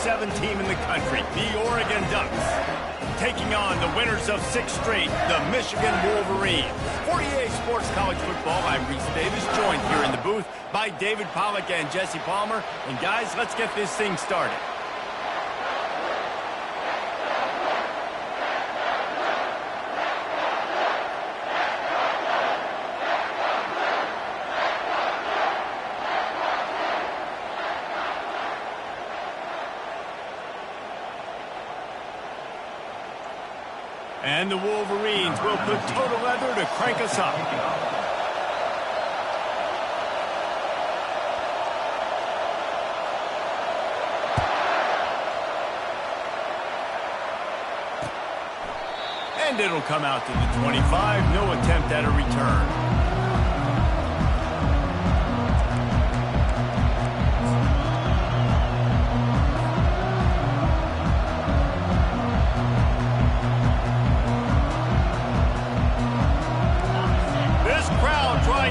7 team in the country, the Oregon Ducks, taking on the winners of 6 straight, the Michigan Wolverines. For EA Sports College Football, I'm Reese Davis, joined here in the booth by David Pollack and Jesse Palmer. And guys, let's get this thing started. And the Wolverines will put total leather to crank us up. And it'll come out to the 25. No attempt at a return.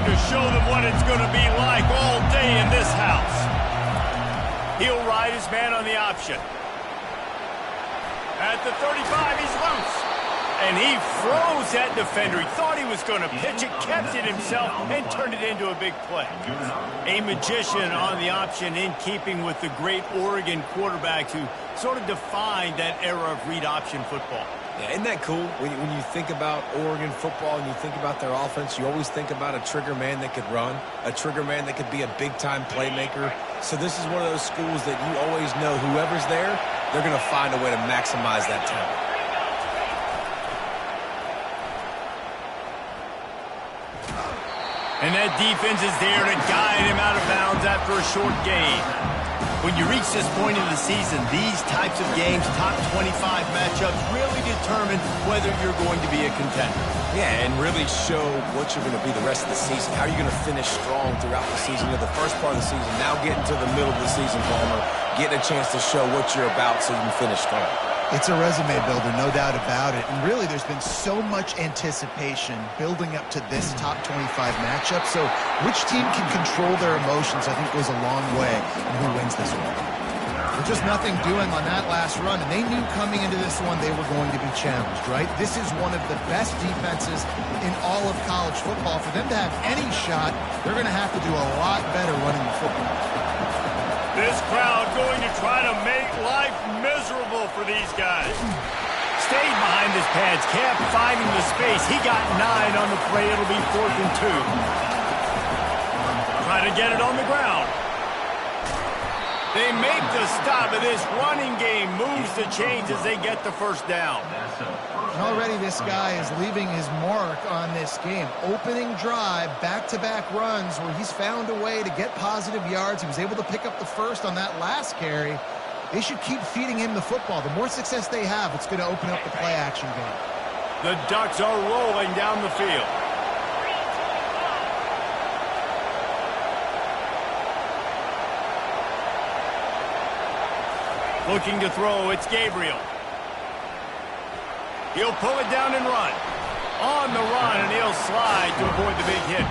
To show them what it's going to be like all day in this house. He'll ride his man on the option. At the 35, he's loose. And he froze that defender. He thought he was going to pitch it, kept it himself, and turned it into a big play. A magician on the option, in keeping with the great Oregon quarterbacks who sort of defined that era of read option football. Yeah, isn't that cool? When you think about Oregon football and you think about their offense, you always think about a trigger man that could run, a trigger man that could be a big-time playmaker. So this is one of those schools that you always know whoever's there, they're going to find a way to maximize that talent. And that defense is there to guide him out of bounds after a short gain. When you reach this point in the season, these types of games, top 25 matchups, really determine whether you're going to be a contender. Yeah, and really show what you're going to be the rest of the season. How are you going to finish strong throughout the season? You know, the first part of the season, now getting to the middle of the season, Palmer, getting a chance to show what you're about so you can finish strong. It's a resume builder, no doubt about it. And really, there's been so much anticipation building up to this top 25 matchup. So which team can control their emotions, I think, goes a long way in who wins this one. With just nothing doing on that last run, and they knew coming into this one they were going to be challenged, right? This is one of the best defenses in all of college football. For them to have any shot, they're going to have to do a lot better running the football. This crowd going to try to make life miserable for these guys. Stayed behind his pads, kept finding the space. He got 9 on the play. It'll be 4th and 2. Try to get it on the ground. They make the stop, and this running game moves the chains as they get the first down. And already this guy is leaving his mark on this game. Opening drive, back-to-back runs where he's found a way to get positive yards. He was able to pick up the first on that last carry. They should keep feeding him the football. The more success they have, it's going to open up the play-action game. The Ducks are rolling down the field. Looking to throw, it's Gabriel. He'll pull it down and run. On the run, and he'll slide to avoid the big hit.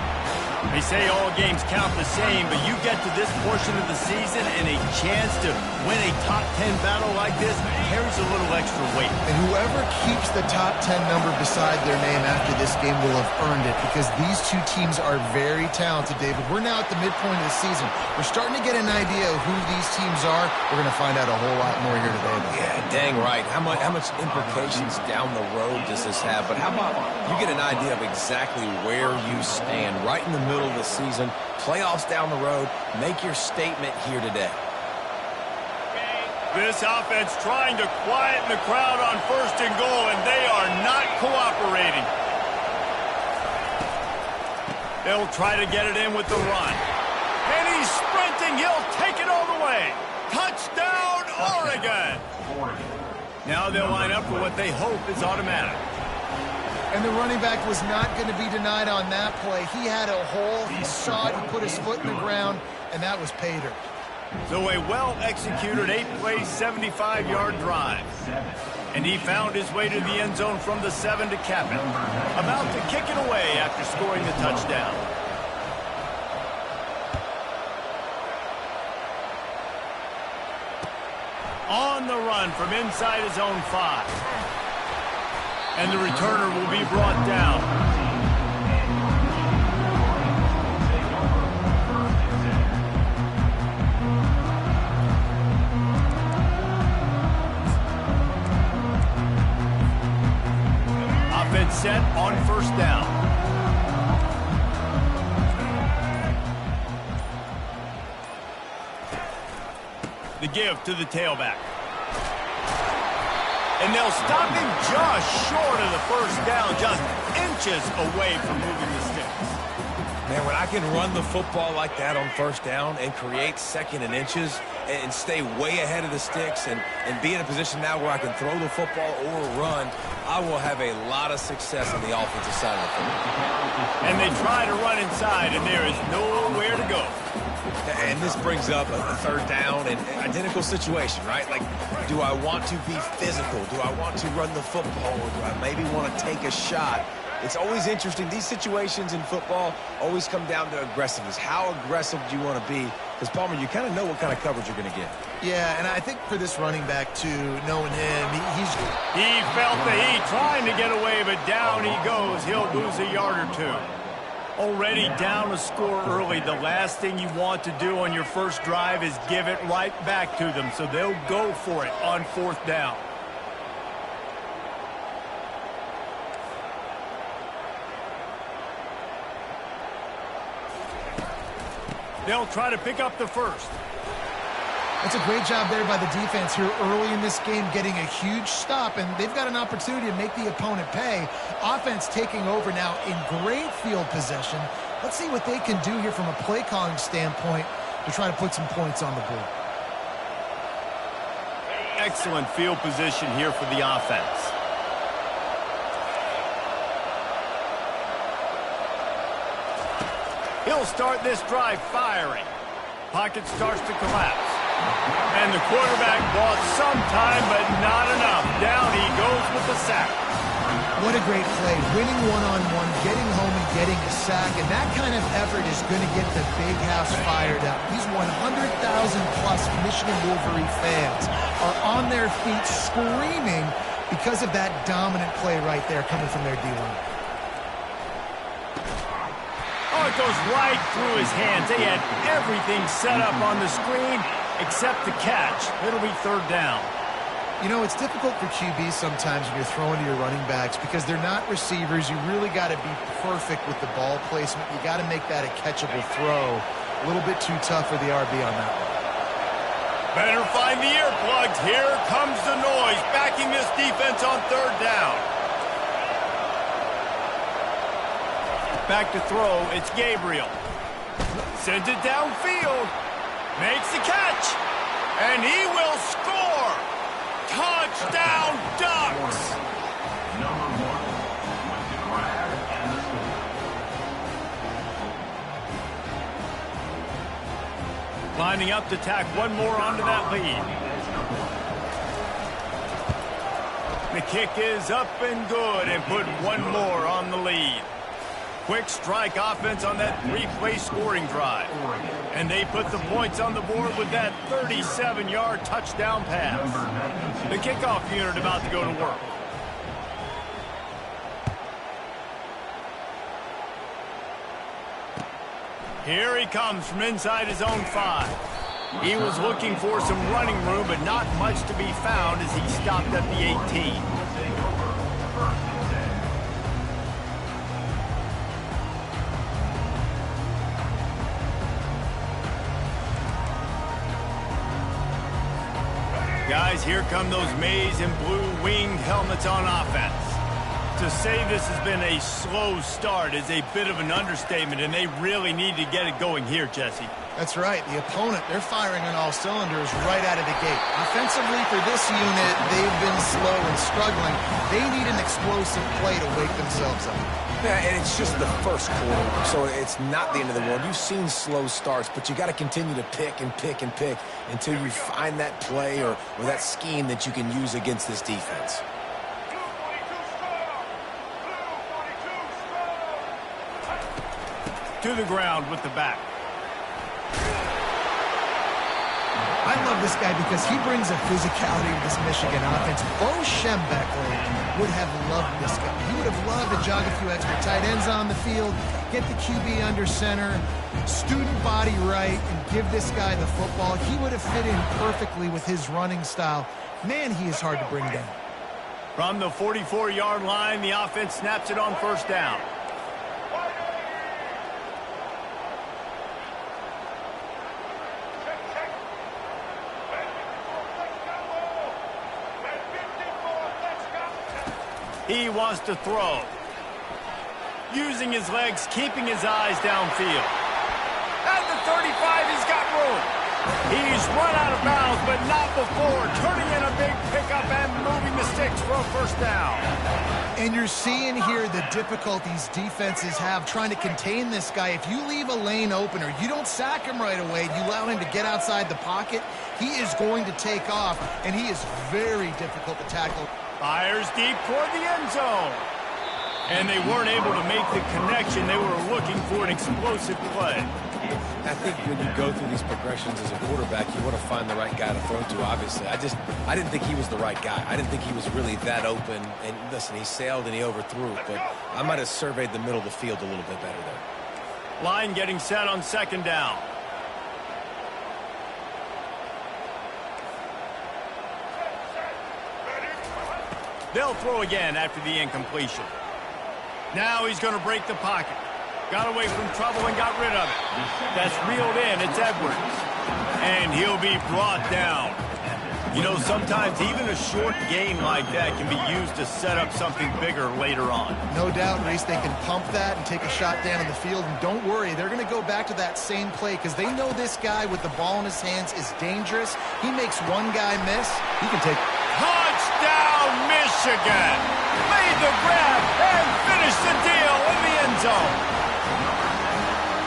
They say all games count the same, but you get to this portion of the season and a chance to win a top 10 battle like this carries a little extra weight. And whoever keeps the top 10 number beside their name after this game will have earned it, because these two teams are very talented, David. We're now at the midpoint of the season. We're starting to get an idea of who these teams are. We're going to find out a whole lot more here today. Yeah, dang right. How much implications down the road does this have? But how about you get an idea of exactly where you stand right in the middle of the season, playoffs down the road, make your statement here today. This offense trying to quieten the crowd on 1st and goal, and they are not cooperating. They'll try to get it in with the run. And he's sprinting. He'll take it all the way. Touchdown, Oregon. Now they'll line up for what they hope is automatic. And the running back was not going to be denied on that play. He had a hole. He saw it. He put his foot in the ground, and that was pay dirt. So a well-executed 8-play, 75-yard drive. And he found his way to the end zone from the 7 to cap it. About to kick it away after scoring the touchdown. On the run from inside his own 5. And the returner will be brought down. Offense set on first down. The give to the tailback. And they'll stop him just short of the first down, just inches away from moving the sticks. Man, when I can run the football like that on first down and create second and inches and stay way ahead of the sticks and be in a position now where I can throw the football or run, I will have a lot of success on the offensive side of the football. And they try to run inside, and there is nowhere to go. And this brings up a third down and identical situation, right? Like, do I want to be physical? Do I want to run the football? Or do I maybe want to take a shot? It's always interesting. These situations in football always come down to aggressiveness. How aggressive do you want to be? Because, Palmer, you kind of know what kind of coverage you're going to get. Yeah, and I think for this running back, too, knowing him, He felt the heat trying to get away, but down he goes. He'll lose a yard or two. Already down a score early. The last thing you want to do on your first drive is give it right back to them, so they'll go for it on fourth down. They'll try to pick up the first. That's a great job there by the defense here early in this game, getting a huge stop, and they've got an opportunity to make the opponent pay. Offense taking over now in great field possession. Let's see what they can do here from a play calling standpoint to try to put some points on the board. Excellent field position here for the offense. He'll start this drive firing. Pocket starts to collapse. And the quarterback bought some time, but not enough. Down he goes with the sack. What a great play. Winning one-on-one, getting home and getting a sack. And that kind of effort is going to get the big house fired up. These 100,000-plus Michigan Wolverine fans are on their feet screaming because of that dominant play right there coming from their D-line. Oh, it goes right through his hands. They had everything set up on the screen except the catch. It'll be third down. You know, it's difficult for QBs sometimes when you're throwing to your running backs because they're not receivers. You really got to be perfect with the ball placement. You got to make that a catchable throw. A little bit too tough for the RB on that one. Better find the earplugs. Here comes the noise, backing this defense on third down. Back to throw, it's Gabriel. Sends it downfield. Makes the catch. And he will score. Touchdown, Ducks. Lining up to tack one more onto that lead. The kick is up and good and put one more on the lead. Quick strike offense on that three-play scoring drive. And they put the points on the board with that 37-yard touchdown pass. The kickoff unit about to go to work. Here he comes from inside his own 5. He was looking for some running room, but not much to be found as he stopped at the 18. Guys, here come those maize and blue winged helmets on offense. To say this has been a slow start is a bit of an understatement, and they really need to get it going here, Jesse. That's right. The opponent, they're firing on all cylinders right out of the gate. Offensively, for this unit, they've been slow and struggling. They need an explosive play to wake themselves up. Yeah, and it's just the first quarter, so it's not the end of the world. You've seen slow starts, but you got to continue to pick and pick and pick until you find that play or that scheme that you can use against this defense. To the ground with the back. I love this guy because he brings a physicality to this Michigan offense. Bo Schembechler would have loved this guy. He would have loved to jog a few extra tight ends on the field, get the QB under center, student body right, and give this guy the football. He would have fit in perfectly with his running style. Man, he is hard to bring down. From the 44-yard line, the offense snaps it on first down. He wants to throw. Using his legs, keeping his eyes downfield. At the 35, he's got room. He's run out of bounds, but not before. Turning in a big pickup and moving the sticks for a first down. And you're seeing here the difficulties defenses have trying to contain this guy. If you leave a lane open or you don't sack him right away, you allow him to get outside the pocket, he is going to take off, and he is very difficult to tackle. Fires deep toward the end zone. And they weren't able to make the connection. They were looking for an explosive play. I think when you go through these progressions as a quarterback, you want to find the right guy to throw to, obviously. I didn't think he was the right guy. I didn't think he was really that open. And listen, he sailed and he overthrew it, but I might have surveyed the middle of the field a little bit better there. Line getting set on second down. They'll throw again after the incompletion. Now he's going to break the pocket. Got away from trouble and got rid of it. That's reeled in. It's Edwards. And he'll be brought down. You know, sometimes even a short gain like that can be used to set up something bigger later on. No doubt, Reese, they can pump that and take a shot down in the field. And don't worry, they're going to go back to that same play because they know this guy with the ball in his hands is dangerous. He makes one guy miss. He can take... Touchdown, Michigan! Made the grab and finished the deal in the end zone.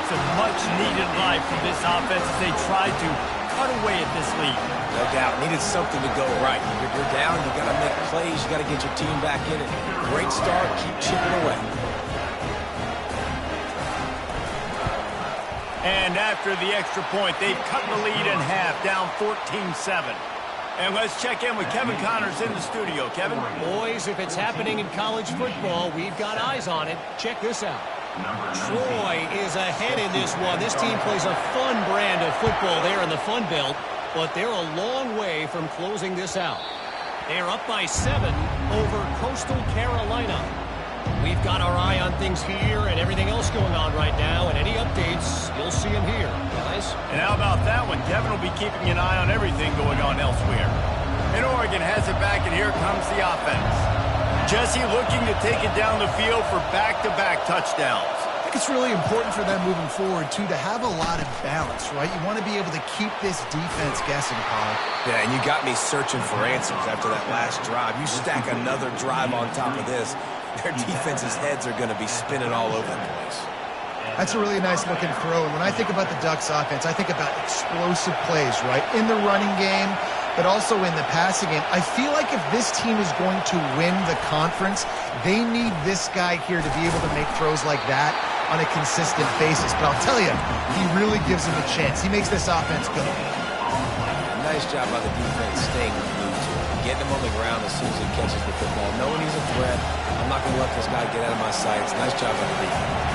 It's a much-needed life from this offense as they tried to cut away at this lead. No doubt. Needed something to go right. You're down. You got to make plays. You got to get your team back in it. Great start. Keep chipping away. And after the extra point, they've cut the lead in half, down 14-7. And let's check in with Kevin Connors in the studio. Kevin? Boys, if it's happening in college football, we've got eyes on it. Check this out. Troy is ahead in this one. This team plays a fun brand of football there in the Fun Belt, but they're a long way from closing this out. They're up by 7 over Coastal Carolina. We've got our eye on things here and everything else going on right now, and any updates, you'll see them here, guys. And how about that one? Kevin will be keeping an eye on everything going on elsewhere. And Oregon has it back, and here comes the offense. Jesse looking to take it down the field for back-to-back touchdowns. I think it's really important for them moving forward, too, to have a lot of balance, right? You want to be able to keep this defense guessing, Paul. Yeah, and you got me searching for answers after that last drive. You stack another drive on top of this, their defense's heads are going to be spinning all over the place. That's a really nice looking throw. And when I think about the Ducks offense, I think about explosive plays, right? In the running game, but also in the passing game. I feel like if this team is going to win the conference, they need this guy here to be able to make throws like that on a consistent basis. But I'll tell you, he really gives them a chance. He makes this offense go. Nice job by the defense staying glued to him, getting him on the ground as soon as he catches the football, knowing he's a threat. I'm not going to let this guy get out of my sights. Nice job by the defense.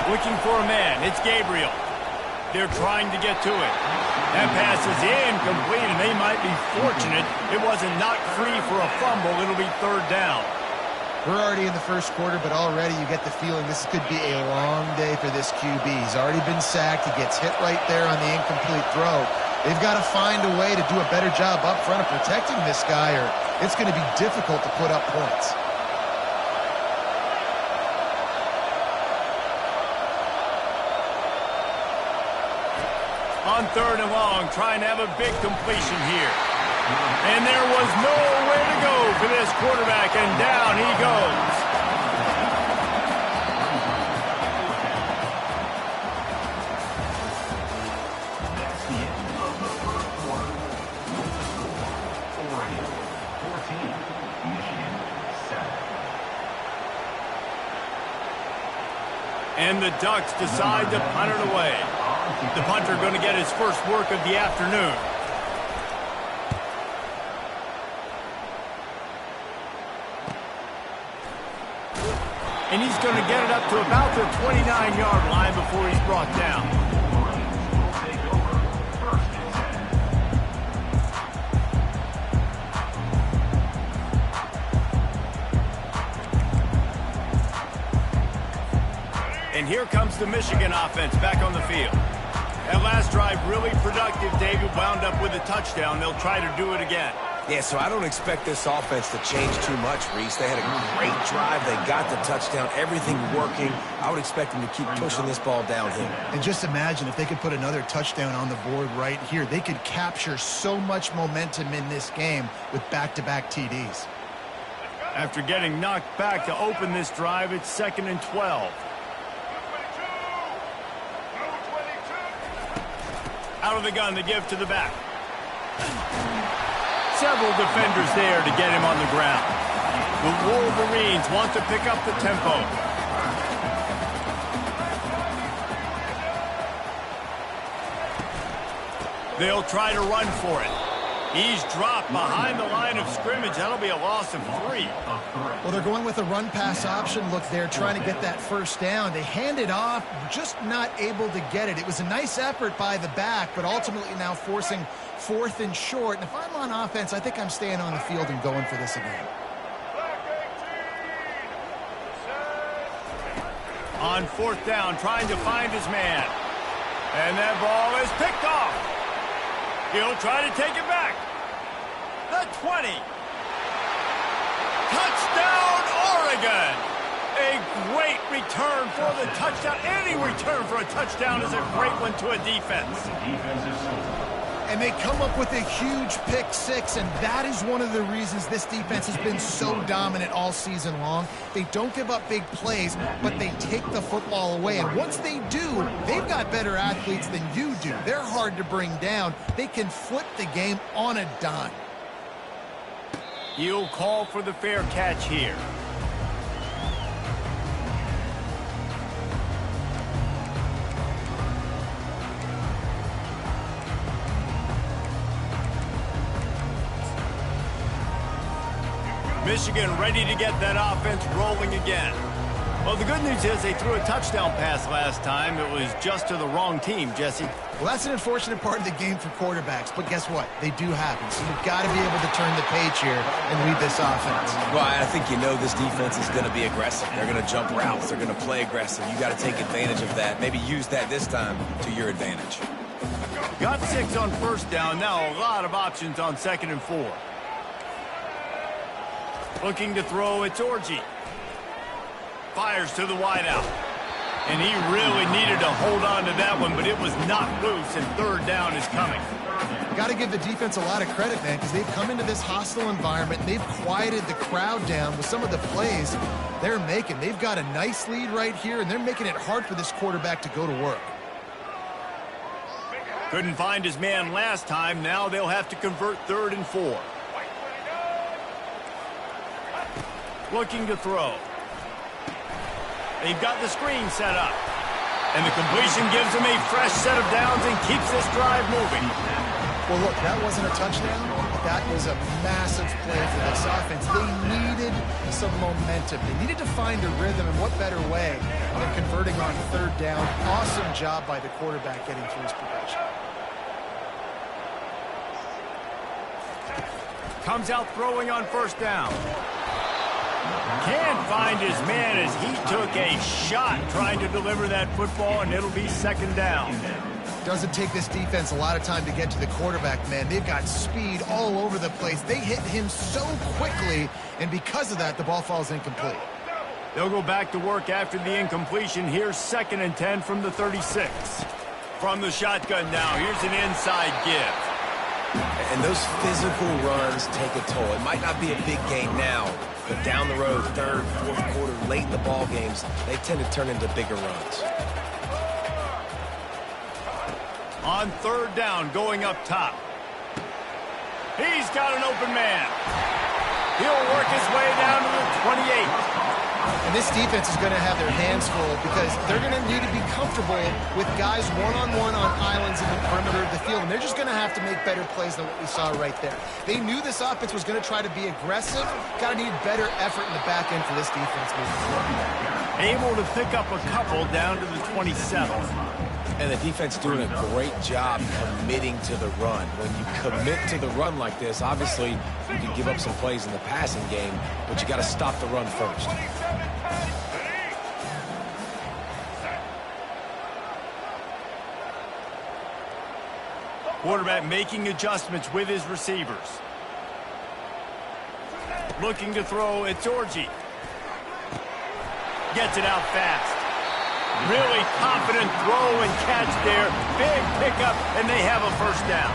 Looking for a man. It's Gabriel. They're trying to get to it. That pass is incomplete, and they might be fortunate it wasn't knocked free for a fumble. It'll be third down. We're already in the first quarter, but already you get the feeling this could be a long day for this QB. He's already been sacked. He gets hit right there on the incomplete throw. They've got to find a way to do a better job up front of protecting this guy, or it's going to be difficult to put up points. On third and long, trying to have a big completion here. And there was nowhere to go for this quarterback, and down he goes. And the Ducks decide to punt it away. The punter going to get his first work of the afternoon. And he's going to get it up to about the 29-yard line before he's brought down. And here comes the Michigan offense back on the field. That last drive really productive. David wound up with a touchdown. They'll try to do it again. Yeah, so I don't expect this offense to change too much, Reese. They had a great drive. They got the touchdown. Everything working. I would expect them to keep pushing this ball downhill. And just imagine if they could put another touchdown on the board right here. They could capture so much momentum in this game with back-to-back TDs. After getting knocked back to open this drive, it's 2nd and 12. Out of the gun, they give to the back. Several defenders there to get him on the ground. The Wolverines want to pick up the tempo. They'll try to run for it. He's dropped behind the line of scrimmage. That'll be a loss of 3. Well, they're going with a run-pass option. Look, they're trying to get that first down. They hand it off, just not able to get it. It was a nice effort by the back, but ultimately now forcing 4th and short. And if I'm on offense, I think I'm staying on the field and going for this again. On 4th down, trying to find his man. And that ball is picked off. He'll try to take it back. The 20. Touchdown, Oregon. A great return for the touchdown. Any return for a touchdown is a great one to a defense. And they come up with a huge pick 6, and that is one of the reasons this defense has been so dominant all season long. They don't give up big plays, but they take the football away. And once they do, they've got better athletes than you do. They're hard to bring down. They can flip the game on a dime. He'll call for the fair catch here. Michigan ready to get that offense rolling again. Well, the good news is they threw a touchdown pass last time. It was just to the wrong team, Jesse. Well, that's an unfortunate part of the game for quarterbacks, but guess what? They do happen. So you've got to be able to turn the page here and lead this offense. Well, I think you know this defense is going to be aggressive. They're going to jump routes. They're going to play aggressive. You got to take advantage of that. Maybe use that this time to your advantage. Got 6 on 1st down. Now a lot of options on 2nd and 4. Looking to throw, it's Orji. Fires to the wideout. And he really needed to hold on to that one, but it was knocked loose, and 3rd down is coming. Got to give the defense a lot of credit, man, because they've come into this hostile environment, and they've quieted the crowd down with some of the plays they're making. They've got a nice lead right here, and they're making it hard for this quarterback to go to work. Couldn't find his man last time. Now they'll have to convert 3rd and 4. Looking to throw. They've got the screen set up. And the completion gives them a fresh set of downs and keeps this drive moving. Well, look, that wasn't a touchdown, but that was a massive play for this offense. They needed some momentum. They needed to find a rhythm, and what better way than converting on 3rd down. Awesome job by the quarterback getting through his progression. Comes out throwing on 1st down. Can't find his man as he took a shot trying to deliver that football, and it'll be 2nd down. Doesn't take this defense a lot of time to get to the quarterback, man. They've got speed all over the place. They hit him so quickly, and because of that, the ball falls incomplete. They'll go back to work after the incompletion. Here's 2nd and 10 from the 36. From the shotgun now, here's an inside give. And those physical runs take a toll. It might not be a big game now, but down the road, 3rd, 4th quarter, late in the ball games, they tend to turn into bigger runs. On 3rd down, going up top. He's got an open man. He'll work his way down to the 28. And this defense is going to have their hands full because they're going to need to be comfortable with guys one-on-one on islands in the perimeter of the field, and they're just going to have to make better plays than what we saw right there. They knew this offense was going to try to be aggressive. Got to need better effort in the back end for this defense moving forward. Able to pick up a couple down to the 27. And the defense doing a great job committing to the run. When you commit to the run like this, obviously you can give up some plays in the passing game, but you got to stop the run first. Quarterback making adjustments with his receivers. Looking to throw, it's Orji. Gets it out fast. Really confident throw and catch there. Big pickup, and they have a first down.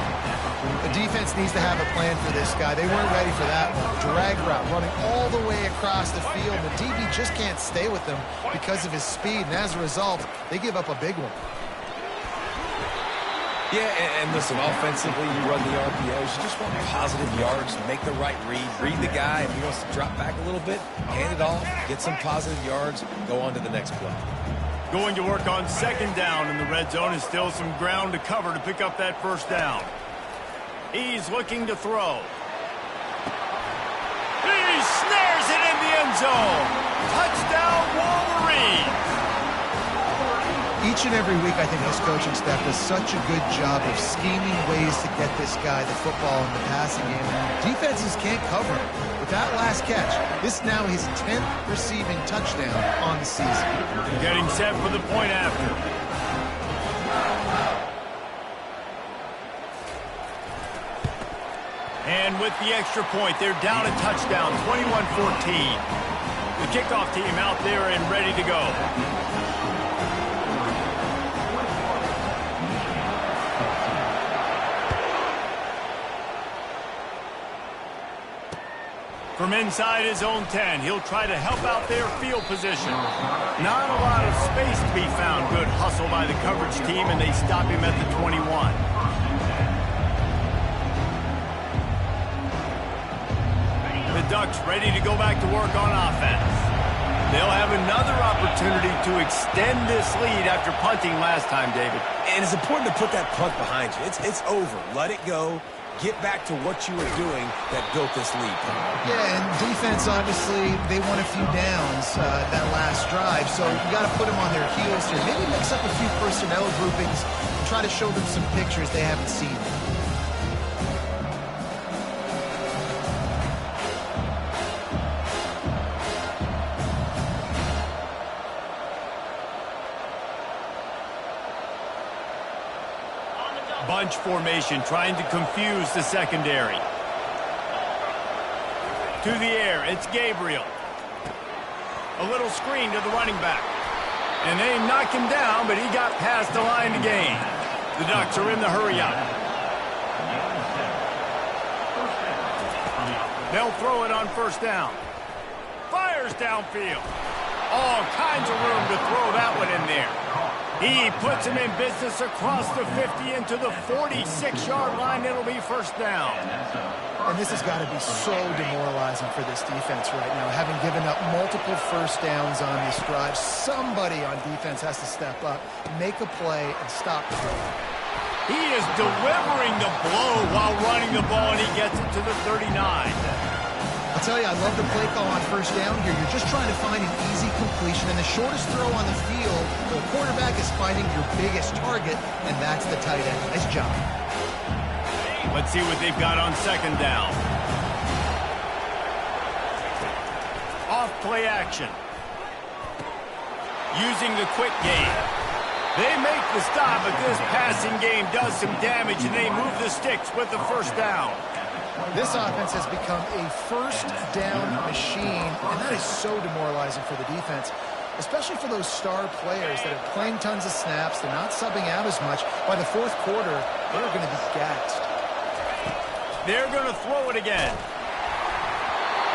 The defense needs to have a plan for this guy. They weren't ready for that one. Drag route, running all the way across the field. The DB just can't stay with them because of his speed, and as a result, they give up a big one. Yeah, and listen, offensively, you run the RPOs. You just want positive yards, make the right read the guy. If he wants to drop back a little bit, hand it off, get some positive yards, go on to the next play. Going to work on second down in the red zone, and still some ground to cover to pick up that first down. He's looking to throw. He snares it in the end zone. Touchdown, Wolverines. Each and every week, I think this coaching staff does such a good job of scheming ways to get this guy the football in the passing game. And defenses can't cover him. With that last catch, this now his 10th receiving touchdown on the season. Getting set for the point after. And with the extra point, they're down a touchdown, 21-14. The kickoff team out there and ready to go. From inside his own 10, he'll try to help out their field position. Not a lot of space to be found. Good hustle by the coverage team, and they stop him at the 21. The Ducks ready to go back to work on offense. They'll have another opportunity to extend this lead after punting last time, David. And it's important to put that punt behind you. It's over. Let it go. Get back to what you were doing that built this lead. Yeah, and defense, obviously, they won a few downs that last drive, so you got to put them on their heels here. Maybe mix up a few personnel groupings and try to show them some pictures they haven't seen. Bunch formation, trying to confuse the secondary. To the air, it's Gabriel. A little screen to the running back. And they knock him down, but he got past the line to gain. The Ducks are in the hurry-up. They'll throw it on first down. Fires downfield. All kinds of room to throw that one in there. He puts him in business across the 50 into the 46-yard line. It'll be first down. And this has got to be so demoralizing for this defense right now. Having given up multiple first downs on this drive, somebody on defense has to step up, make a play, and stop the play. He is delivering the blow while running the ball, and he gets it to the 39. I'll tell you, I love the play call on first down here. You're just trying to find an easy completion, and the shortest throw on the field, the quarterback is finding your biggest target, and that's the tight end. Nice job. Let's see what they've got on second down. Off play action. Using the quick game. They make the stop, but this passing game does some damage, and they move the sticks with the first down. This offense has become a first down machine, and that is so demoralizing for the defense, especially for those star players that are playing tons of snaps. They're not subbing out as much. By the fourth quarter, they're going to be gassed. They're going to throw it again.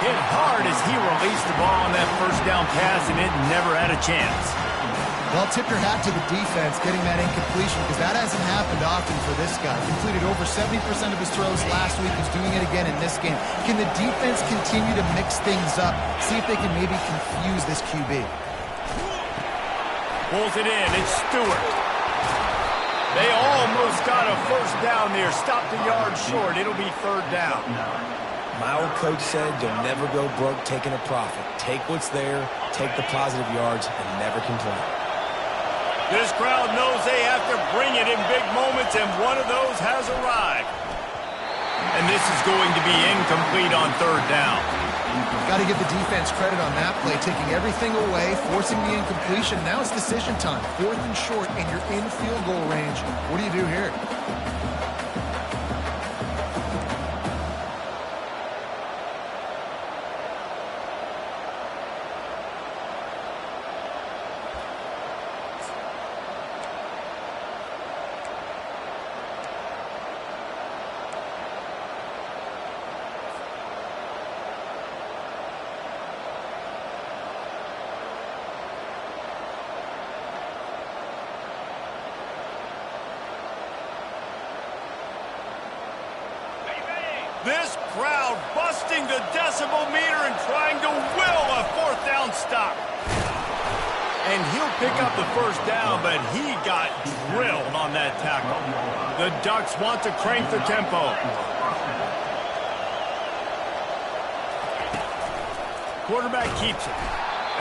Hit hard as he released the ball on that first down pass, and it never had a chance. Well, tip your hat to the defense getting that incompletion because that hasn't happened often for this guy. Completed over 70% of his throws last week. He's doing it again in this game. Can the defense continue to mix things up? See if they can maybe confuse this QB. Pulls it in. It's Stewart. They almost got a first down there. Stopped a yard short. It'll be third down. My old coach said you'll never go broke taking a profit. Take what's there, take the positive yards, and never complain. This crowd knows they have to bring it in big moments, and one of those has arrived. And this is going to be incomplete on third down. Got to give the defense credit on that play, taking everything away, forcing the incompletion. Now it's decision time. 4th and short, and you're in field goal range. What do you do here? This crowd busting the decibel meter and trying to will a fourth down stop. And he'll pick up the first down, but he got drilled on that tackle. The Ducks want to crank the tempo. Quarterback keeps it.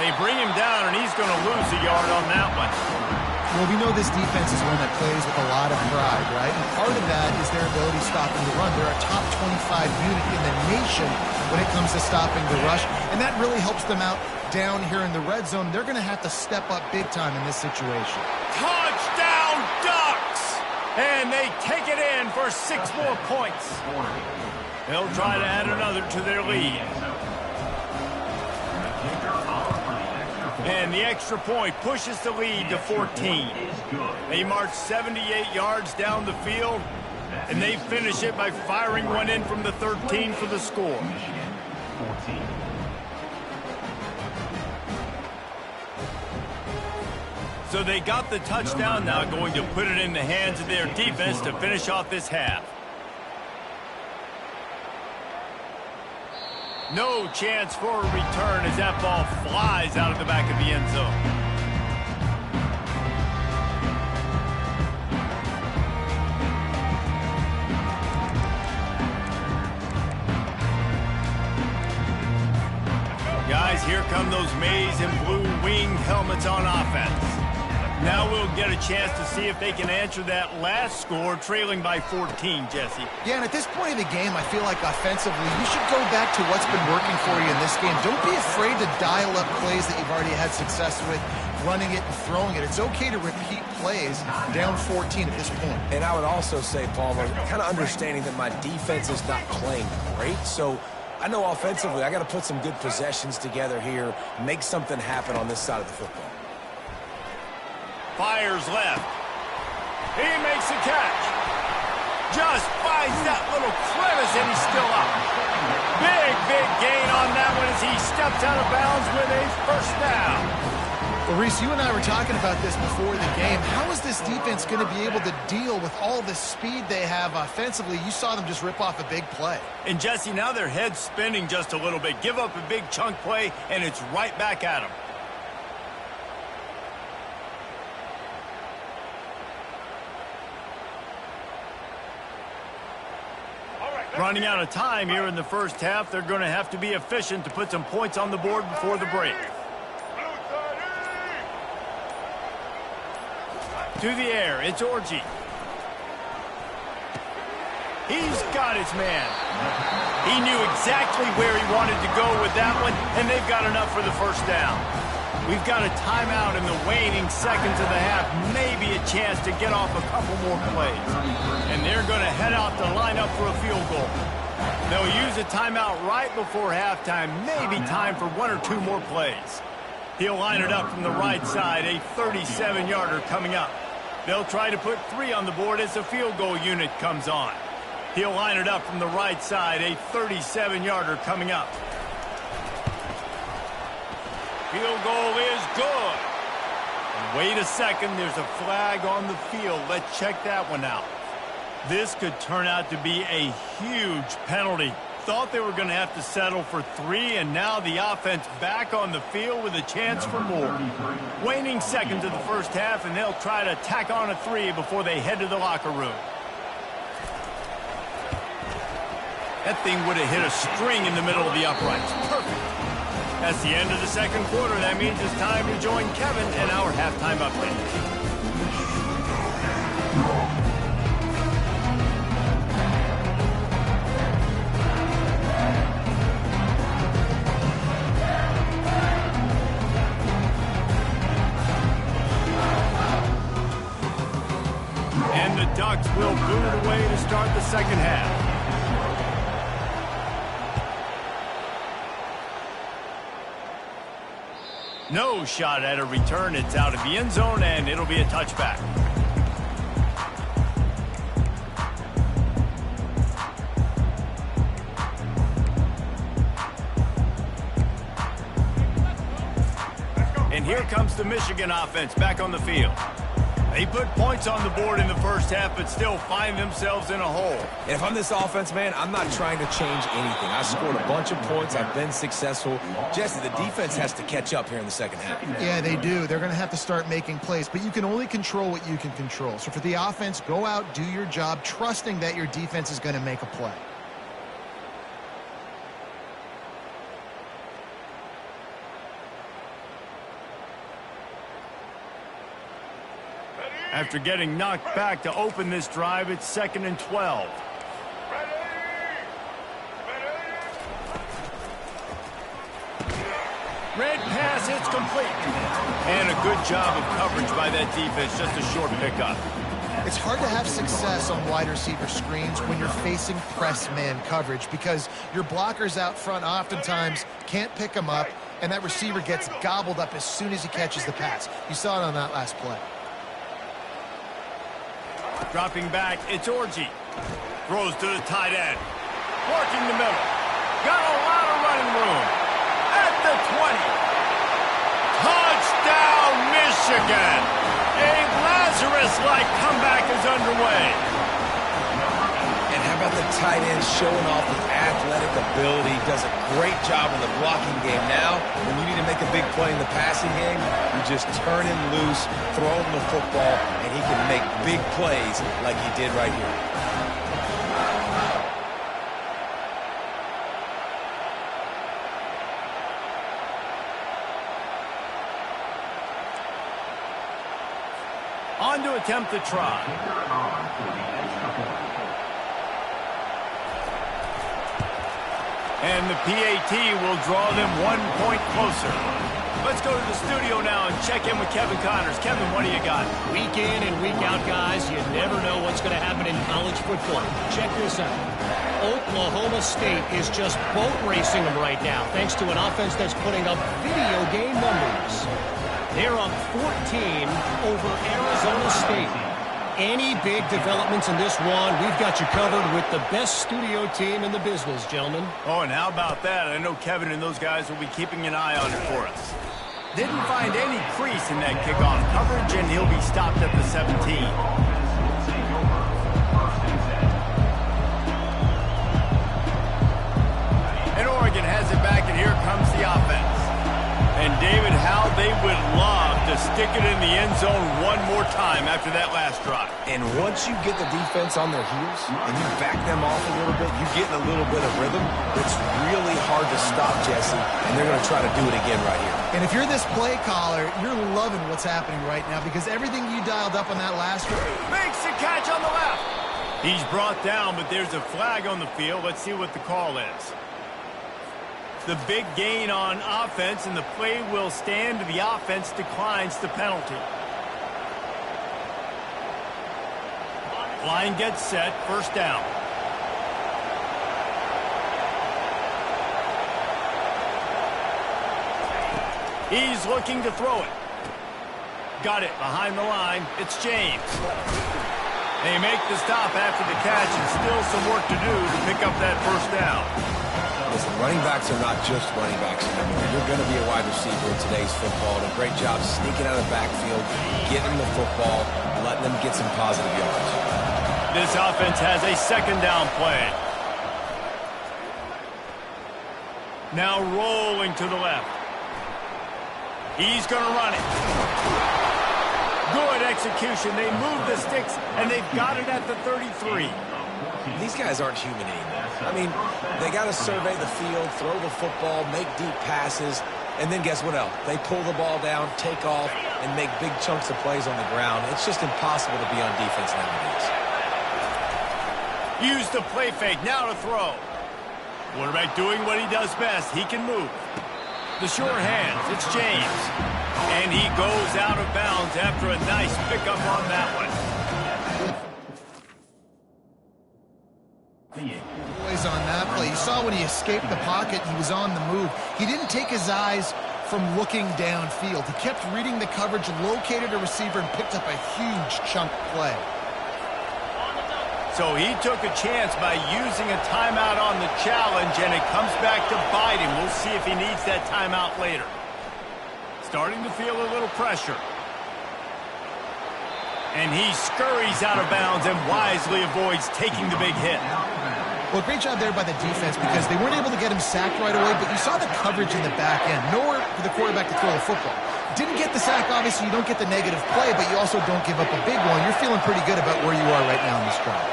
They bring him down, and he's going to lose a yard on that one. Well, we know this defense is one that plays with a lot of pride, right? And part of that is their ability stopping the run. They're a top 25 unit in the nation when it comes to stopping the rush, and that really helps them out down here in the red zone. They're going to have to step up big time in this situation. Touchdown, Ducks! And they take it in for 6 more points. They'll try to add another to their lead. And the extra point pushes the lead to 14. They march 78 yards down the field, and they finish it by firing one in from the 13 for the score. So they got the touchdown, now going to put it in the hands of their defense to finish off this half. No chance for a return as that ball flies out of the back of the end zone. Guys, here come those maize and blue winged helmets on offense. Now we'll get a chance to see if they can answer that last score, trailing by 14, Jesse. Yeah, and at this point in the game, I feel like offensively, you should go back to what's been working for you in this game. Don't be afraid to dial up plays that you've already had success with, running it and throwing it. It's okay to repeat plays down 14 at this point. And I would also say, Palmer, kind of understanding that my defense is not playing great, so I know offensively I got to put some good possessions together here, make something happen on this side of the football. Fires left. He makes a catch. Just finds that little crevice, and he's still up. Big gain on that one as he steps out of bounds with a first down. Well, Reese, you and I were talking about this before the game. How is this defense going to be able to deal with all the speed they have offensively? You saw them just rip off a big play. And, Jesse, now their head's spinning just a little bit. Give up a big chunk play, and it's right back at them. Running out of time here in the first half. They're going to have to be efficient to put some points on the board before the break. To the air, it's Orji. He's got his man. He knew exactly where he wanted to go with that one, and they've got enough for the first down. We've got a timeout in the waning seconds of the half, maybe a chance to get off a couple more plays. And they're going to head out to line up for a field goal. They'll use a timeout right before halftime, maybe time for 1 or 2 more plays. He'll line it up from the right side, a 37-yarder coming up. They'll try to put 3 on the board as the field goal unit comes on. He'll line it up from the right side, a 37-yarder coming up. Field goal is good. Wait a second, there's a flag on the field. Let's check that one out. This could turn out to be a huge penalty. Thought they were going to have to settle for 3, and now the offense back on the field with a chance for more. Waning seconds of the first half, and they'll try to tack on a 3 before they head to the locker room. That thing would have hit a string in the middle of the uprights. Perfect. That's the end of the second quarter. That means it's time to join Kevin in our halftime update. And the Ducks will boot it away to start the second half. No shot at a return. It's out of the end zone, and it'll be a touchback. And here comes the Michigan offense back on the field. They put points on the board in the first half, but still find themselves in a hole. And if I'm this offense, man, I'm not trying to change anything. I scored a bunch of points. I've been successful. Jesse, the defense has to catch up here in the second half. Yeah, they do. They're going to have to start making plays, but you can only control what you can control. So for the offense, go out, do your job, trusting that your defense is going to make a play. After getting knocked back to open this drive, it's 2nd and 12. Red pass, it's complete. And a good job of coverage by that defense, just a short pickup. It's hard to have success on wide receiver screens when you're facing press man coverage because your blockers out front oftentimes can't pick them up, and that receiver gets gobbled up as soon as he catches the pass. You saw it on that last play. Dropping back, it's Orji. Throws to the tight end. Working the middle. Got a lot of running room. At the 20. Touchdown, Michigan. A Lazarus-like comeback is underway. And how about the tight end showing off his athletic ability? Does a great job in the blocking game. Now, when you need to make a big play in the passing game, you just turn him loose, throw him the football, and he can make big plays like he did right here. On to attempt the try. And the PAT will draw them 1 point closer. Let's go to the studio now and check in with Kevin Connors. Kevin, what do you got? Week in and week out, guys, you never know what's going to happen in college football. Check this out. Oklahoma State is just boat racing them right now, thanks to an offense that's putting up video game numbers. They're up 14 over Arizona State. Any big developments in this one, we've got you covered with the best studio team in the business, gentlemen. Oh, and how about that? I know Kevin and those guys will be keeping an eye on it for us. Didn't find any crease in that kickoff coverage, and he'll be stopped at the 17. And Oregon has it back, and here comes the offense. And David, how they would love to stick it in the end zone one more time after that last drive. And once you get the defense on their heels and you back them off a little bit, you get in a little bit of rhythm, it's really hard to stop, Jesse, and they're going to try to do it again right here. And if you're this play caller, you're loving what's happening right now because everything you dialed up on that last one. Makes the catch on the left. He's brought down, but there's a flag on the field. Let's see what the call is. The big gain on offense, and the play will stand. The offense declines the penalty. Line gets set, first down. He's looking to throw it. Got it behind the line. It's James. They make the stop after the catch, and still some work to do to pick up that first down. Listen, running backs are not just running backs anymore. You're going to be a wide receiver in today's football. And a great job sneaking out of the backfield, getting the football, letting them get some positive yards. This offense has a second down play. Now rolling to the left. He's going to run it. Good execution. They move the sticks, and they've got it at the 33. These guys aren't human anymore. I mean, they got to survey the field, throw the football, make deep passes, and then guess what else? They pull the ball down, take off, and make big chunks of plays on the ground. It's just impossible to be on defense nowadays. Use the play fake. Now to throw. Quarterback doing what he does best. He can move. The short hands. It's James. And he goes out of bounds after a nice pickup on that one. Boys on that play. You saw when he escaped the pocket, he was on the move. He didn't take his eyes from looking downfield. He kept reading the coverage, located a receiver, and picked up a huge chunk play. So he took a chance by using a timeout on the challenge, and it comes back to bite him. We'll see if he needs that timeout later. Starting to feel a little pressure. And he scurries out of bounds and wisely avoids taking the big hit. Well, great job there by the defense because they weren't able to get him sacked right away, but you saw the coverage in the back end. Nowhere for the quarterback to throw the football. Didn't get the sack, obviously. You don't get the negative play, but you also don't give up a big one. You're feeling pretty good about where you are right now in this drive.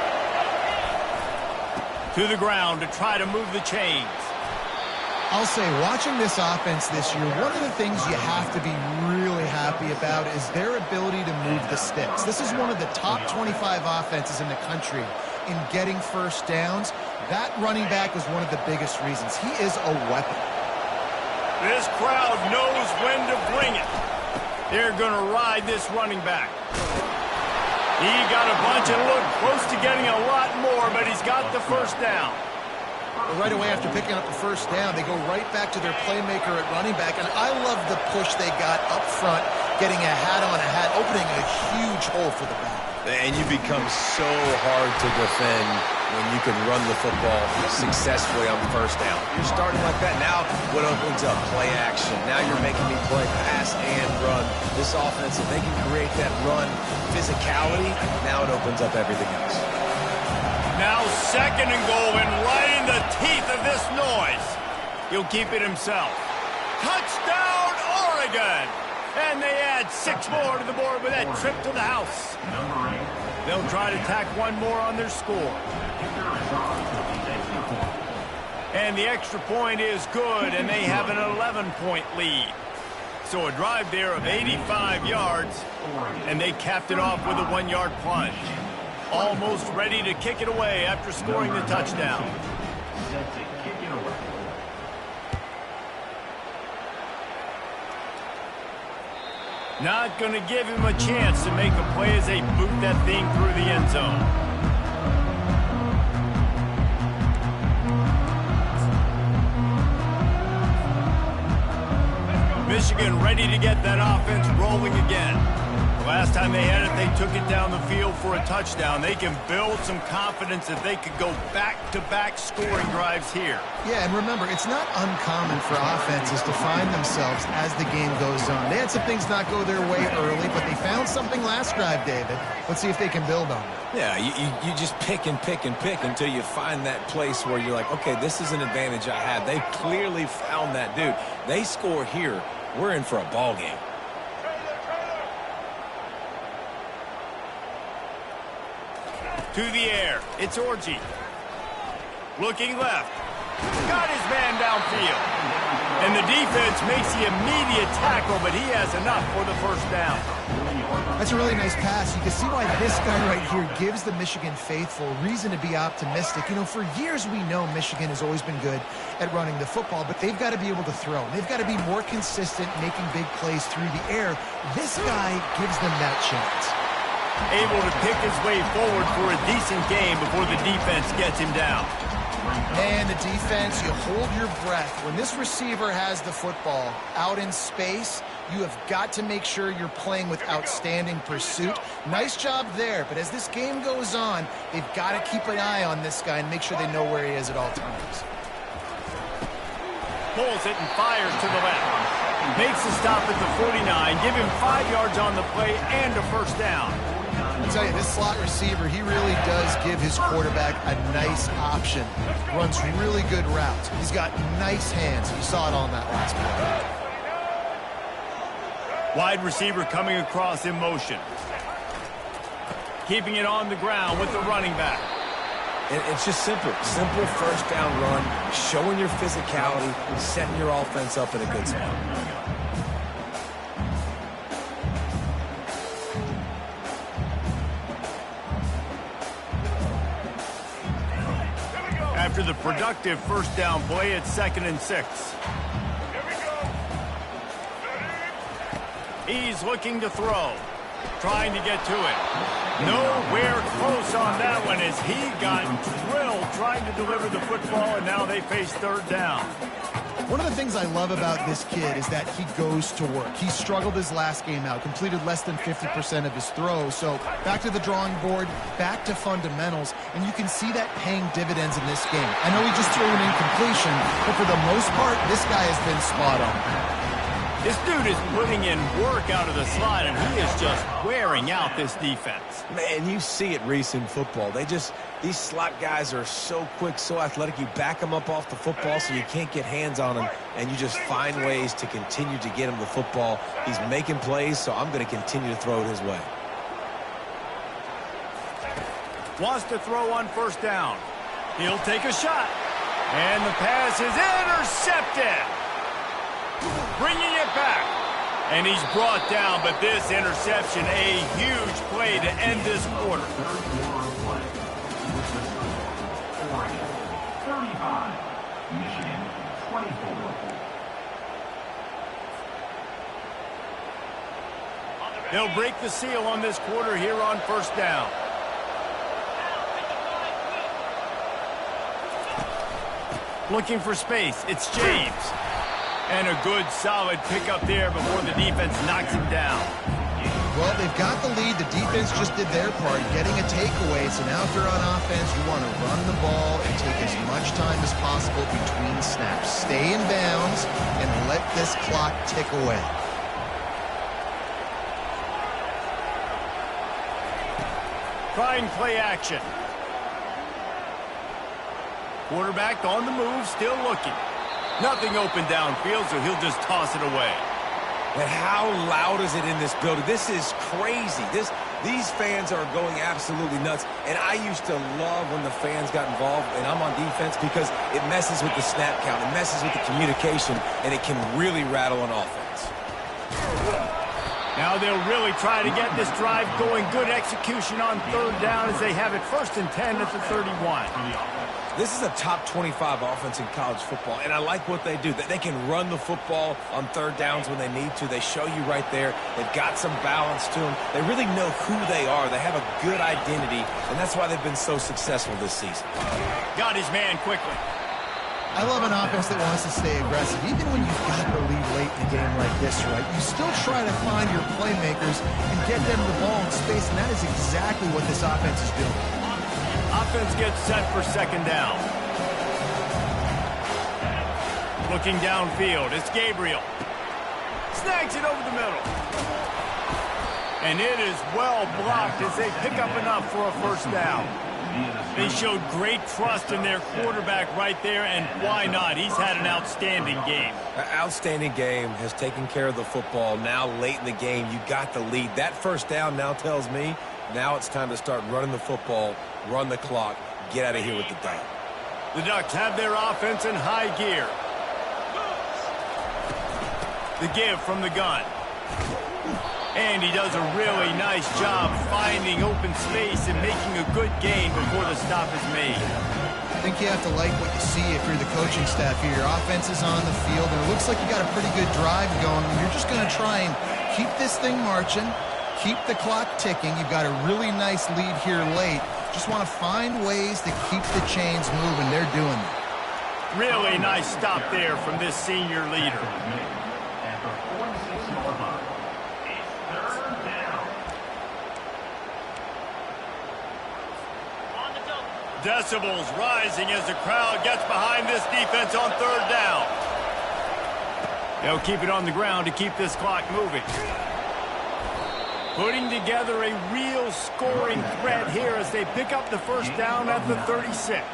To the ground to try to move the chains. I'll say, watching this offense this year, one of the things you have to be really happy about is their ability to move the sticks. This is one of the top 25 offenses in the country in getting first downs. That running back is one of the biggest reasons. He is a weapon. This crowd knows when to bring it. They're going to ride this running back. He got a bunch and looked close to getting a lot more, but he's got the first down. Right away after picking up the first down, they go right back to their playmaker at running back, and I love the push they got up front, getting a hat on a hat, opening a huge hole for the back. And you become so hard to defend when you can run the football successfully on first down. You're starting like that. Now what opens up? Play action. Now you're making me play pass and run. This offense, if they can create that run physicality, now it opens up everything else. Now second and goal, and right in the teeth of this noise. He'll keep it himself. Touchdown, Oregon! And they add 6 more to the board with that trip to the house. They'll try to tack one more on their score. And the extra point is good, and they have an 11-point lead. So a drive there of 85 yards, and they capped it off with a 1-yard plunge. Almost ready to kick it away after scoring the touchdown. Not going to give him a chance to make a play as they boot that thing through the end zone. Michigan ready to get that offense rolling again. The last time they had it, they took it down the field for a touchdown. They can build some confidence that they could go back-to-back scoring drives here. Yeah, and remember, it's not uncommon for offenses to find themselves as the game goes on. They had some things not go their way early, but they found something last drive, David. Let's see if they can build on it. Yeah, you just pick and pick and pick until you find that place where you're like, okay, this is an advantage I have. They clearly found that dude. They score here, we're in for a ball game. To the air, it's Orji. Looking left. Got his man downfield. And the defense makes the immediate tackle, but he has enough for the first down. That's a really nice pass. You can see why this guy right here gives the Michigan faithful reason to be optimistic. You know, for years we know Michigan has always been good at running the football, but they've got to be able to throw. They've got to be more consistent making big plays through the air. This guy gives them that chance. Able to pick his way forward for a decent game before the defense gets him down. And the defense, you hold your breath. When this receiver has the football out in space, you have got to make sure you're playing with outstanding pursuit. Nice job there, but as this game goes on, they've got to keep an eye on this guy and make sure they know where he is at all times. Pulls it and fires to the left. Makes the stop at the 49. Give him 5 yards on the play and a first down. I'll tell you, this slot receiver, he really does give his quarterback a nice option. Runs really good routes. He's got nice hands. You saw it on that last play. Wide receiver coming across in motion. Keeping it on the ground with the running back. It's just simple. Simple first down run, showing your physicality, setting your offense up in a good spot. After the productive first down play, it's 2nd and 6. He's looking to throw. Trying to get to it. Nowhere close on that one as he got drilled trying to deliver the football, and now they face 3rd down. One of the things I love about this kid is that he goes to work. He struggled his last game out, completed less than 50% of his throws. So back to the drawing board, back to fundamentals, and you can see that paying dividends in this game. I know he just threw an incompletion, but for the most part, this guy has been spot on. This dude is putting in work out of the slot, and he is just wearing out this defense. Man, you see it, Reese, in football. These slot guys are so quick, so athletic. You back them up off the football so you can't get hands on them, and you just find ways to continue to get him the football. He's making plays, so I'm going to continue to throw it his way. Wants to throw on first down. He'll take a shot. And the pass is intercepted. Bringing it back. And he's brought down, but this interception, a huge play to end this quarter. 35, Michigan 24. They'll break the seal on this quarter here on first down. Looking for space. It's James. And a good, solid pickup there before the defense knocks him down. Well, they've got the lead. The defense just did their part, getting a takeaway. So now if they're on offense, you want to run the ball and take as much time as possible between snaps. Stay in bounds and let this clock tick away. Trying play action. Quarterback on the move, still looking. Nothing open downfield, so he'll just toss it away. And how loud is it in this building? This is crazy. These fans are going absolutely nuts. And I used to love when the fans got involved, and I'm on defense, because it messes with the snap count. It messes with the communication, and it can really rattle an offense. Now they'll really try to get this drive going. Good execution on 3rd down as they have it 1st and 10 at the 31. This is a top 25 offense in college football, and I like what they do. They can run the football on 3rd downs when they need to. They show you right there. They've got some balance to them. They really know who they are. They have a good identity, and that's why they've been so successful this season. Got his man quickly. I love an offense that wants to stay aggressive. Even when you've got the lead late in the game like this, right, you still try to find your playmakers and get them the ball in space, and that is exactly what this offense is doing. Offense gets set for 2nd down. Looking downfield, it's Gabriel. Snags it over the middle. And it is well blocked as they pick up enough for a first down. They showed great trust in their quarterback right there, and why not? He's had an outstanding game. An outstanding game, has taken care of the football. Now late in the game, you got the lead. That first down now tells me now it's time to start running the football, run the clock, get out of here with the dot. The Ducks have their offense in high gear. The give from the gun. And he does a really nice job finding open space and making a good gain before the stop is made. I think you have to like what you see if you're the coaching staff here. Your offense is on the field, and it looks like you got a pretty good drive going. You're just going to try and keep this thing marching, keep the clock ticking. You've got a really nice lead here late. Just want to find ways to keep the chains moving. They're doing it. Really nice stop there from this senior leader. Decibels rising as the crowd gets behind this defense on 3rd down. They'll keep it on the ground to keep this clock moving. Putting together a real scoring threat here as they pick up the first down at the 36.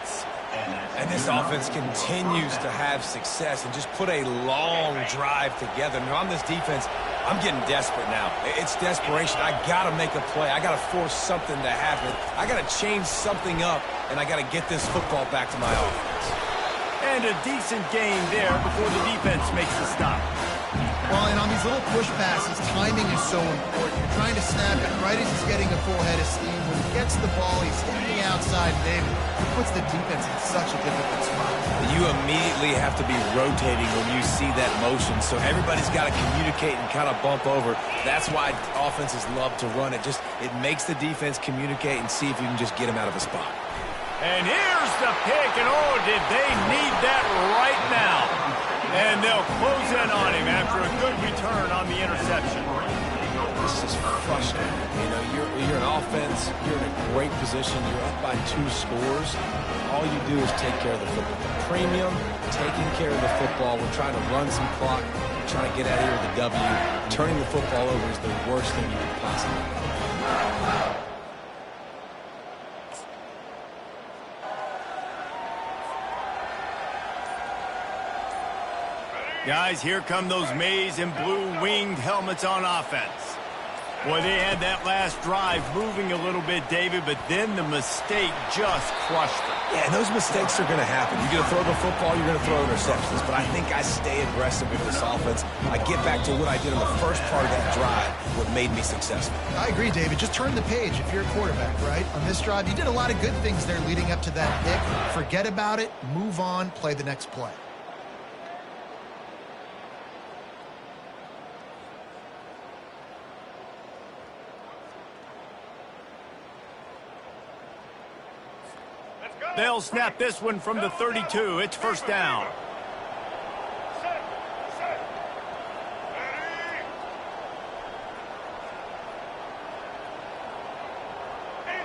And this offense continues to have success and just put a long drive together. Now, on this defense, I'm getting desperate now. It's desperation. I got to make a play. I got to force something to happen. I got to change something up, and I got to get this football back to my offense. And a decent gain there before the defense makes the stop. Well, and on these little push passes, timing is so important. You're trying to snap it right as he's getting a full head of steam. When he gets the ball, he's hitting the outside, David. He puts the defense in such a difficult spot. You immediately have to be rotating when you see that motion, so everybody's got to communicate and kind of bump over. That's why offenses love to run it. It makes the defense communicate and see if you can just get him out of a spot. And here's the pick, and oh, did they need that right now. And they'll close in on him after a good return on the interception. This is frustrating. You know, you're an offense, you're in a great position, you're up by 2 scores. All you do is take care of the football. The premium, taking care of the football. We're trying to run some clock. We're trying to get out of here with a W. Turning the football over is the worst thing you could possibly do. Guys, here come those maize and blue winged helmets on offense. Boy, they had that last drive moving a little bit, David, but then the mistake just crushed them. Yeah, and those mistakes are going to happen. You're going to throw the football, you're going to throw interceptions, but I think I stay aggressive with this offense. I get back to what I did in the first part of that drive, what made me successful. I agree, David. Just turn the page if you're a quarterback, right? On this drive, you did a lot of good things there leading up to that pick. Forget about it, move on, play the next play. They'll snap this one from the 32. It's first down.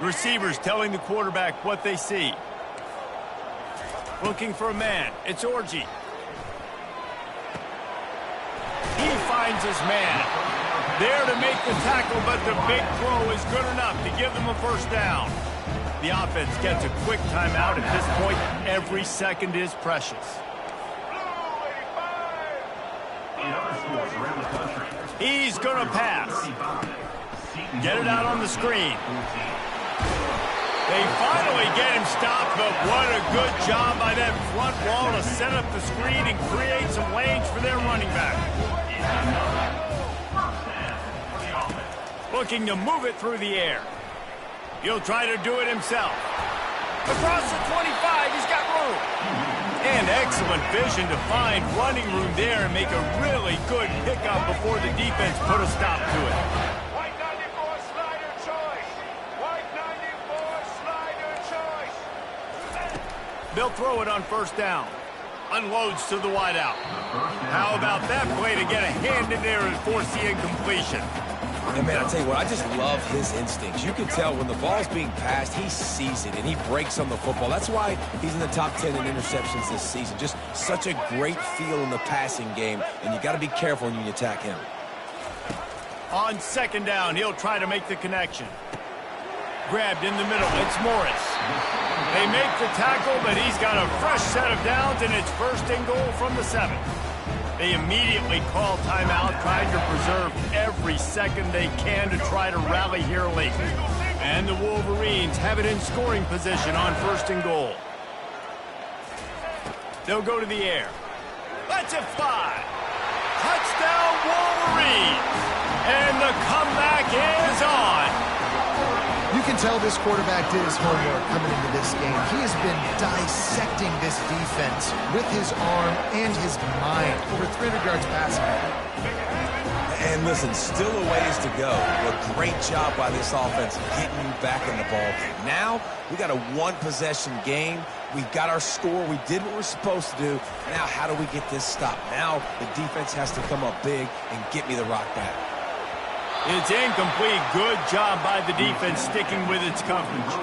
Receivers telling the quarterback what they see. Looking for a man. It's Orji. He finds his man. There to make the tackle, but the big throw is good enough to give them a first down. The offense gets a quick timeout. At this point, every second is precious. He's going to pass. Get it out on the screen. They finally get him stopped, but what a good job by that front wall to set up the screen and create some lanes for their running back. Looking to move it through the air. He'll try to do it himself. Across the 25, he's got room. And excellent vision to find running room there and make a really good pickup before the defense put a stop to it. White 94 slider choice. White 94 slider choice. They'll throw it on first down. Unloads to the wideout. How about that play to get a hand in there and force the incompletion? And man, I tell you what, I just love his instincts. You can tell when the ball's being passed, he sees it, and he breaks on the football. That's why he's in the top 10 in interceptions this season. Just such a great feel in the passing game, and you got to be careful when you attack him. On second down, he'll try to make the connection. Grabbed in the middle, it's Morris. They make the tackle, but he's got a fresh set of downs, and it's first and goal from the 7. They immediately call timeout, trying to preserve every second they can to try to rally here late. And the Wolverines have it in scoring position on first and goal. They'll go to the air. Let's it fly. Touchdown, Wolverines. And the comeback is on. You can tell this quarterback did his homework coming into this game. He has been dissecting this defense with his arm and his mind. Over 300 yards passing. And listen, still a ways to go. A great job by this offense getting you back in the ball game. Now, we got a one-possession game. We've got our score. We did what we're supposed to do. Now, how do we get this stopped? Now, the defense has to come up big and get me the rock back. It's incomplete. Good job by the defense sticking with its coverage.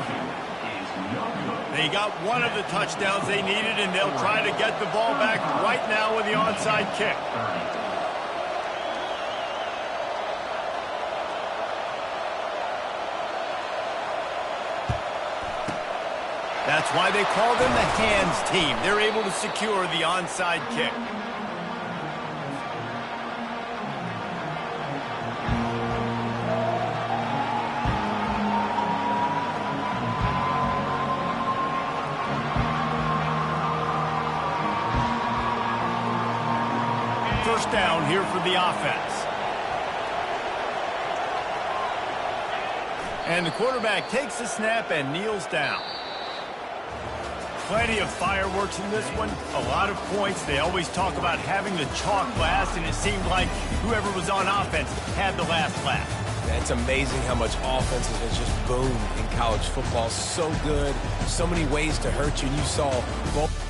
They got one of the touchdowns they needed, and they'll try to get the ball back right now with the onside kick. That's why they call them the hands team. They're able to secure the onside kick. First down here for the offense. And the quarterback takes the snap and kneels down. Plenty of fireworks in this one. A lot of points. They always talk about having the chalk last, and it seemed like whoever was on offense had the last laugh. It's amazing how much offense has just boomed in college football. So good. So many ways to hurt you. And you saw both.